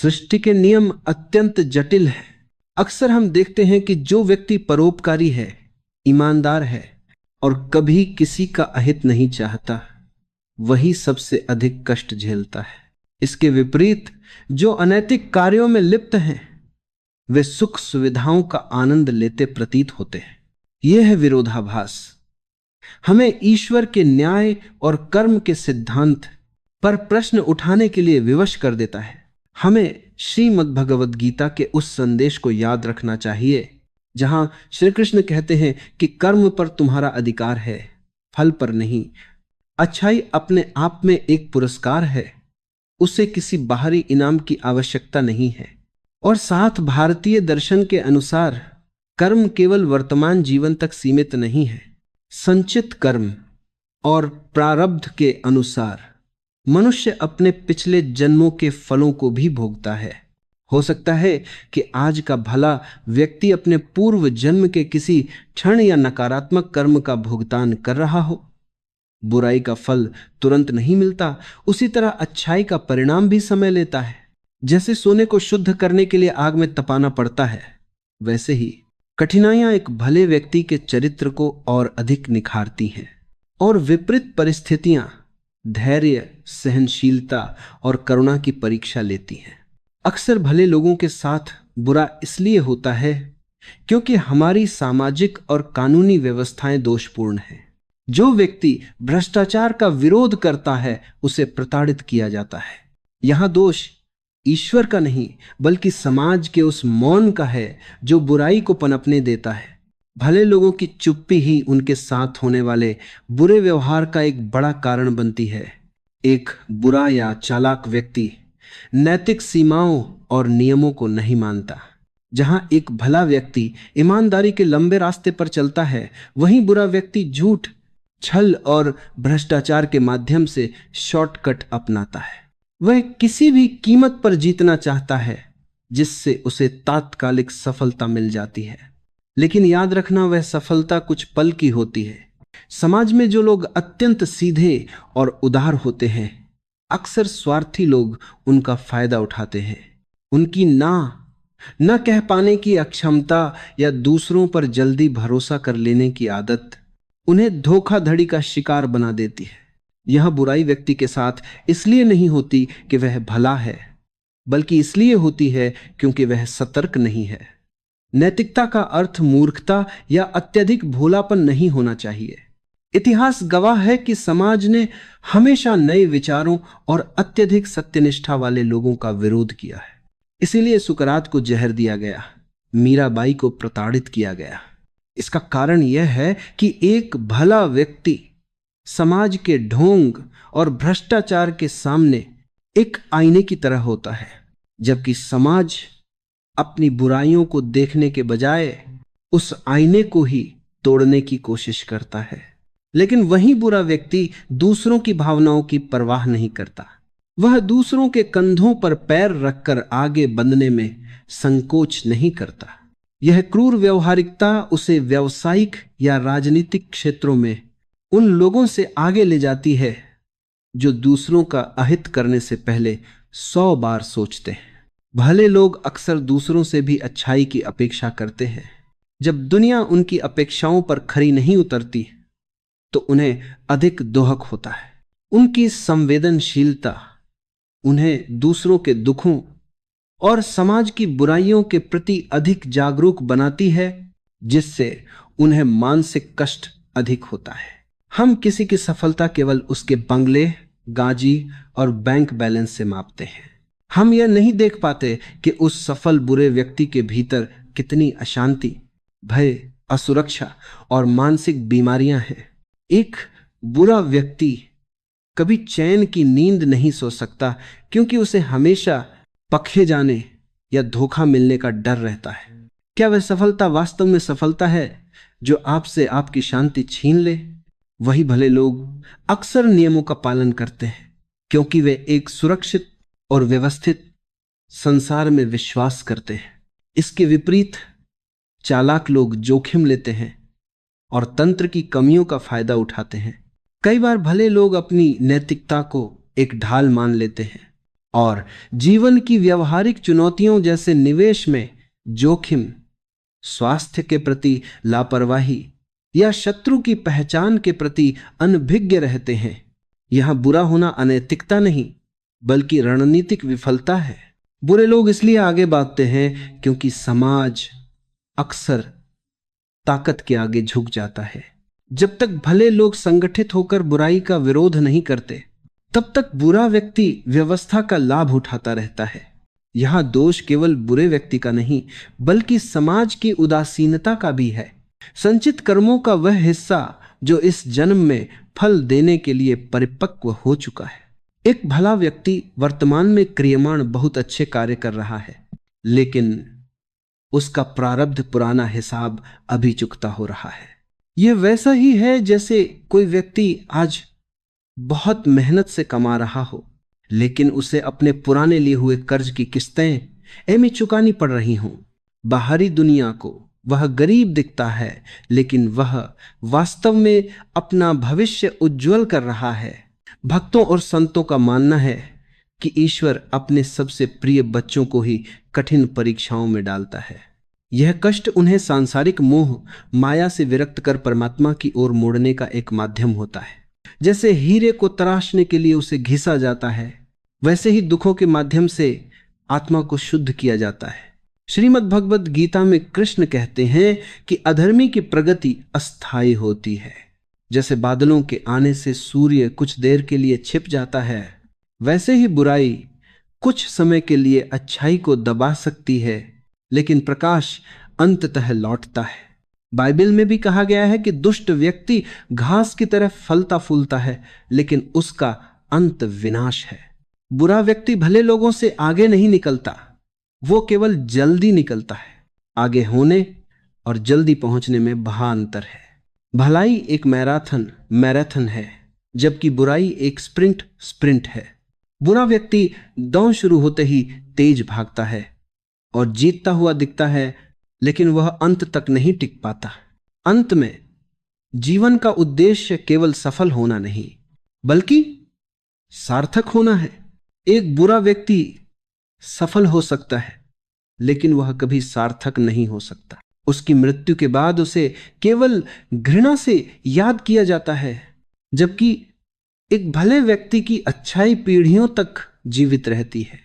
सृष्टि के नियम अत्यंत जटिल हैं। अक्सर हम देखते हैं कि जो व्यक्ति परोपकारी है, ईमानदार है और कभी किसी का अहित नहीं चाहता, वही सबसे अधिक कष्ट झेलता है। इसके विपरीत जो अनैतिक कार्यों में लिप्त हैं, वे सुख सुविधाओं का आनंद लेते प्रतीत होते हैं। यह है विरोधाभास। हमें ईश्वर के न्याय और कर्म के सिद्धांत पर प्रश्न उठाने के लिए विवश कर देता है। हमें श्रीमद् भगवद गीता के उस संदेश को याद रखना चाहिए जहां श्री कृष्ण कहते हैं कि कर्म पर तुम्हारा अधिकार है, फल पर नहीं। अच्छाई अपने आप में एक पुरस्कार है, उसे किसी बाहरी इनाम की आवश्यकता नहीं है। और साथ भारतीय दर्शन के अनुसार कर्म केवल वर्तमान जीवन तक सीमित नहीं है। संचित कर्म और प्रारब्ध के अनुसार मनुष्य अपने पिछले जन्मों के फलों को भी भोगता है। हो सकता है कि आज का भला व्यक्ति अपने पूर्व जन्म के किसी क्षण या नकारात्मक कर्म का भुगतान कर रहा हो। बुराई का फल तुरंत नहीं मिलता, उसी तरह अच्छाई का परिणाम भी समय लेता है। जैसे सोने को शुद्ध करने के लिए आग में तपाना पड़ता है, वैसे ही कठिनाइयां एक भले व्यक्ति के चरित्र को और अधिक निखारती हैं। और विपरीत परिस्थितियां धैर्य, सहनशीलता और करुणा की परीक्षा लेती हैं। अक्सर भले लोगों के साथ बुरा इसलिए होता है क्योंकि हमारी सामाजिक और कानूनी व्यवस्थाएं दोषपूर्ण हैं। जो व्यक्ति भ्रष्टाचार का विरोध करता है, उसे प्रताड़ित किया जाता है। यहां दोष ईश्वर का नहीं, बल्कि समाज के उस मौन का है जो बुराई को पनपने देता है। भले लोगों की चुप्पी ही उनके साथ होने वाले बुरे व्यवहार का एक बड़ा कारण बनती है। एक बुरा या चालाक व्यक्ति नैतिक सीमाओं और नियमों को नहीं मानता। जहां एक भला व्यक्ति ईमानदारी के लंबे रास्ते पर चलता है, वहीं बुरा व्यक्ति झूठ, छल और भ्रष्टाचार के माध्यम से शॉर्टकट अपनाता है। वह किसी भी कीमत पर जीतना चाहता है जिससे उसे तात्कालिक सफलता मिल जाती है। लेकिन याद रखना, वह सफलता कुछ पल की होती है। समाज में जो लोग अत्यंत सीधे और उदार होते हैं, अक्सर स्वार्थी लोग उनका फायदा उठाते हैं। उनकी न कह पाने की अक्षमता या दूसरों पर जल्दी भरोसा कर लेने की आदत उन्हें धोखाधड़ी का शिकार बना देती है। यह बुराई व्यक्ति के साथ इसलिए नहीं होती कि वह भला है, बल्कि इसलिए होती है क्योंकि वह सतर्क नहीं है। नैतिकता का अर्थ मूर्खता या अत्यधिक भोलापन नहीं होना चाहिए। इतिहास गवाह है कि समाज ने हमेशा नए विचारों और अत्यधिक सत्यनिष्ठा वाले लोगों का विरोध किया है। इसीलिए सुकरात को जहर दिया गया, मीराबाई को प्रताड़ित किया गया। इसका कारण यह है कि एक भला व्यक्ति समाज के ढोंग और भ्रष्टाचार के सामने एक आईने की तरह होता है, जबकि समाज अपनी बुराइयों को देखने के बजाय उस आईने को ही तोड़ने की कोशिश करता है। लेकिन वही बुरा व्यक्ति दूसरों की भावनाओं की परवाह नहीं करता। वह दूसरों के कंधों पर पैर रखकर आगे बढ़ने में संकोच नहीं करता। यह क्रूर व्यवहारिकता उसे व्यावसायिक या राजनीतिक क्षेत्रों में उन लोगों से आगे ले जाती है जो दूसरों का अहित करने से पहले 100 बार सोचते हैं। भले लोग अक्सर दूसरों से भी अच्छाई की अपेक्षा करते हैं। जब दुनिया उनकी अपेक्षाओं पर खरी नहीं उतरती तो उन्हें अधिक दोहक होता है। उनकी संवेदनशीलता उन्हें दूसरों के दुखों और समाज की बुराइयों के प्रति अधिक जागरूक बनाती है, जिससे उन्हें मानसिक कष्ट अधिक होता है। हम किसी की सफलता केवल उसके बंगले, गाजी और बैंक बैलेंस से मापते हैं। हम यह नहीं देख पाते कि उस सफल बुरे व्यक्ति के भीतर कितनी अशांति, भय, असुरक्षा और मानसिक बीमारियां हैं। एक बुरा व्यक्ति कभी चैन की नींद नहीं सो सकता क्योंकि उसे हमेशा पखे जाने या धोखा मिलने का डर रहता है। क्या वह सफलता वास्तव में सफलता है जो आपसे आपकी शांति छीन ले? वही भले लोग अक्सर नियमों का पालन करते हैं क्योंकि वे एक सुरक्षित और व्यवस्थित संसार में विश्वास करते हैं। इसके विपरीत चालाक लोग जोखिम लेते हैं और तंत्र की कमियों का फायदा उठाते हैं। कई बार भले लोग अपनी नैतिकता को एक ढाल मान लेते हैं और जीवन की व्यवहारिक चुनौतियों जैसे निवेश में जोखिम, स्वास्थ्य के प्रति लापरवाही या शत्रु की पहचान के प्रति अनभिज्ञ रहते हैं। यहां बुरा होना अनैतिकता नहीं बल्कि रणनीतिक विफलता है। बुरे लोग इसलिए आगे भागते हैं क्योंकि समाज अक्सर ताकत के आगे झुक जाता है। जब तक भले लोग संगठित होकर बुराई का विरोध नहीं करते, तब तक बुरा व्यक्ति व्यवस्था का लाभ उठाता रहता है। यहां दोष केवल बुरे व्यक्ति का नहीं बल्कि समाज की उदासीनता का भी है। संचित कर्मों का वह हिस्सा जो इस जन्म में फल देने के लिए परिपक्व हो चुका है। एक भला व्यक्ति वर्तमान में क्रियमाण बहुत अच्छे कार्य कर रहा है, लेकिन उसका प्रारब्ध पुराना हिसाब अभी चुकता हो रहा है। यह वैसा ही है जैसे कोई व्यक्ति आज बहुत मेहनत से कमा रहा हो, लेकिन उसे अपने पुराने लिए हुए कर्ज की किस्तें एमी चुकानी पड़ रही हों। बाहरी दुनिया को वह गरीब दिखता है, लेकिन वह वास्तव में अपना भविष्य उज्जवल कर रहा है। भक्तों और संतों का मानना है कि ईश्वर अपने सबसे प्रिय बच्चों को ही कठिन परीक्षाओं में डालता है। यह कष्ट उन्हें सांसारिक मोह माया से विरक्त कर परमात्मा की ओर मोड़ने का एक माध्यम होता है। जैसे हीरे को तराशने के लिए उसे घिसा जाता है, वैसे ही दुखों के माध्यम से आत्मा को शुद्ध किया जाता है। श्रीमद् भगवद गीता में कृष्ण कहते हैं कि अधर्मी की प्रगति अस्थायी होती है। जैसे बादलों के आने से सूर्य कुछ देर के लिए छिप जाता है, वैसे ही बुराई कुछ समय के लिए अच्छाई को दबा सकती है, लेकिन प्रकाश अंततः लौटता है। बाइबल में भी कहा गया है कि दुष्ट व्यक्ति घास की तरह फलता फूलता है, लेकिन उसका अंत विनाश है। बुरा व्यक्ति भले लोगों से आगे नहीं निकलता, वो केवल जल्दी निकलता है। आगे होने और जल्दी पहुंचने में बड़ा अंतर है। भलाई एक मैराथन है, जबकि बुराई एक स्प्रिंट है। बुरा व्यक्ति दौड़ शुरू होते ही तेज भागता है और जीतता हुआ दिखता है, लेकिन वह अंत तक नहीं टिक पाता। अंत में जीवन का उद्देश्य केवल सफल होना नहीं बल्कि सार्थक होना है। एक बुरा व्यक्ति सफल हो सकता है, लेकिन वह कभी सार्थक नहीं हो सकता। उसकी मृत्यु के बाद उसे केवल घृणा से याद किया जाता है, जबकि एक भले व्यक्ति की अच्छाई पीढ़ियों तक जीवित रहती है।